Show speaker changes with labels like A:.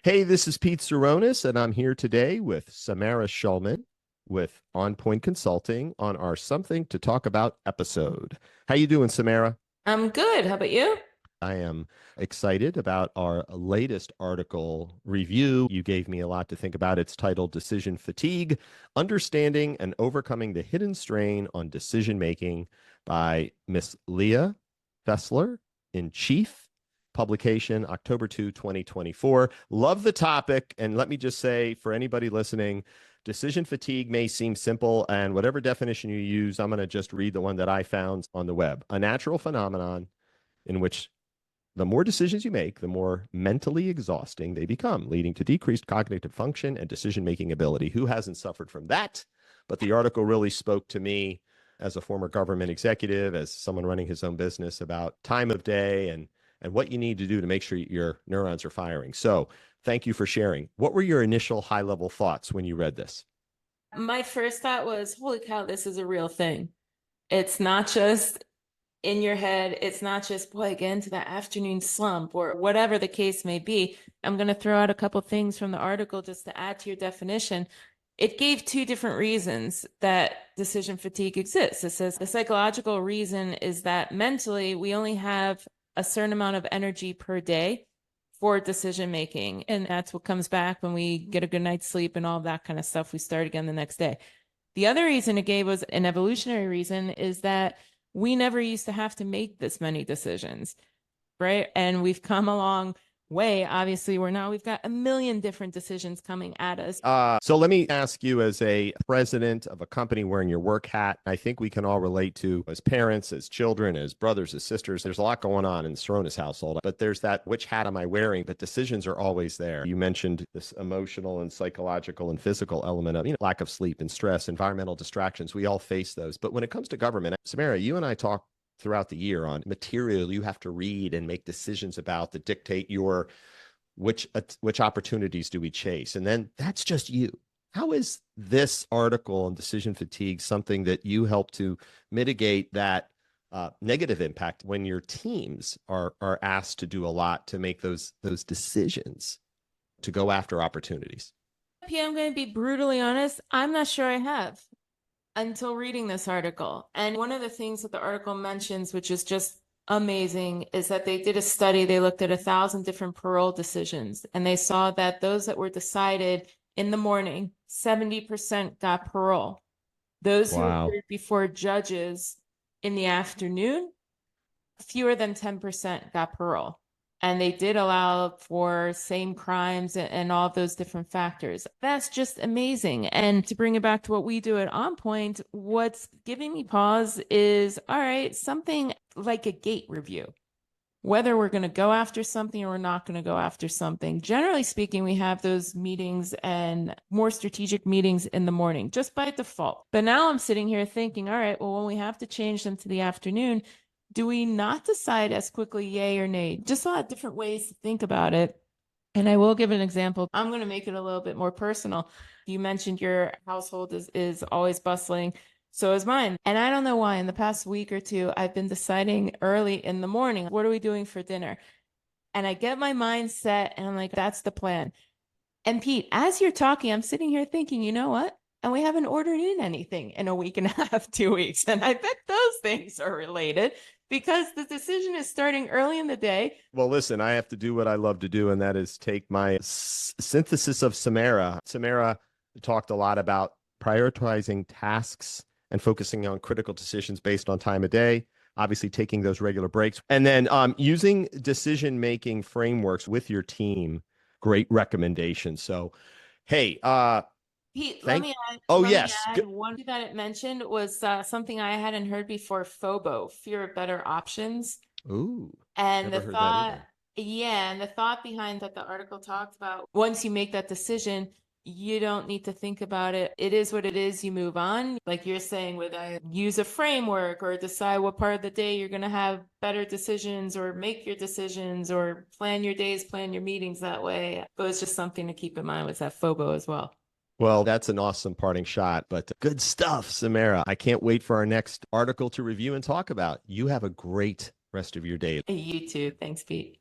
A: Hey, this is Pete Saronis, and I'm here today with Samara Shulman with On Point Consulting on our Something to Talk About episode. How you doing, Samara?
B: I'm good. How about you?
A: I am excited about our latest article review. You gave me a lot to think about. It's titled Decision Fatigue: Understanding and Overcoming the Hidden Strain on Decision Making by Miss Leah Fessler in Chief, publication October 2, 2024. Love the topic. And let me just say, for anybody listening, decision fatigue may seem simple, and whatever definition you use, I'm going to just read the one that I found on the web. A natural phenomenon in which the more decisions you make, the more mentally exhausting they become, leading to decreased cognitive function and decision-making ability. Who hasn't suffered from that? But the article really spoke to me as a former government executive, as someone running his own business, about time of day and what you need to do to make sure your neurons are firing. So thank you for sharing. What were your initial high-level thoughts when you read this?
B: My first thought was, holy cow, this is a real thing. It's not just in your head. It's not just, boy, get into that afternoon slump or whatever the case may be. I'm going to throw out a couple things from the article just to add to your definition. It gave two different reasons that decision fatigue exists. It says the psychological reason is that mentally we only have a certain amount of energy per day for decision making. And that's what comes back when we get a good night's sleep and all that kind of stuff. We start again the next day. The other reason it gave was an evolutionary reason, is that we never used to have to make this many decisions, right? And we've come a long way. Obviously, we've got a million different decisions coming at us.
A: So let me ask you, as a president of a company wearing your work hat, I think we can all relate to, as parents, as children, as brothers, as sisters, there's a lot going on in the Saronis household, but there's that, which hat am I wearing? But decisions are always there. You mentioned this emotional and psychological and physical element of, lack of sleep and stress, environmental distractions. We all face those. But when it comes to government, Samara, you and I talk throughout the year on material you have to read and make decisions about that dictate your which opportunities do we chase. And then that's just you. How is this article on decision fatigue something that you help to mitigate that negative impact when your teams are asked to do a lot to make those decisions to go after opportunities?
B: I'm going to be brutally honest. I'm not sure I have until reading this article. And one of the things that the article mentions, which is just amazing, is that they did a study. They looked at 1,000 different parole decisions, and they saw that those that were decided in the morning, 70% got parole. Those who appeared before judges in the afternoon, fewer than 10% got parole. And they did allow for same crimes and all of those different factors. That's just amazing. And to bring it back to what we do at On Point, what's giving me pause is, all right, something like a gate review. Whether we're going to go after something or we're not going to go after something. Generally speaking, we have those meetings and more strategic meetings in the morning, just by default. But now I'm sitting here thinking, all right, well, when we have to change them to the afternoon, do we not decide as quickly yay or nay? Just a lot of different ways to think about it. And I will give an example. I'm going to make it a little bit more personal. You mentioned your household is always bustling. So is mine. And I don't know why in the past week or two, I've been deciding early in the morning, what are we doing for dinner? And I get my mind set and I'm like, that's the plan. And Pete, as you're talking, I'm sitting here thinking, you know what? And we haven't ordered in anything in a week and a half, 2 weeks. And I bet those things are related because the decision is starting early in the day.
A: Well, listen, I have to do what I love to do, and that is take my synthesis of Samara. Samara talked a lot about prioritizing tasks and focusing on critical decisions based on time of day, obviously taking those regular breaks, and then using decision-making frameworks with your team. Great recommendation. So, hey,
B: Pete,
A: thank.
B: let me
A: Yes.
B: add one that it mentioned was something I hadn't heard before: FOBO, fear of better options.
A: Ooh.
B: And
A: Never
B: the
A: heard that
B: thought,
A: either.
B: yeah, and the thought behind that the article talked about, once you make that decision, you don't need to think about it. It is what it is. You move on. Like you're saying, with use a framework or decide what part of the day you're going to have better decisions or make your decisions or plan your days, plan your meetings that way. But it's just something to keep in mind with that FOBO as well.
A: Well, that's an awesome parting shot, but good stuff, Samara. I can't wait for our next article to review and talk about. You have a great rest of your day.
B: You too. Thanks, Pete.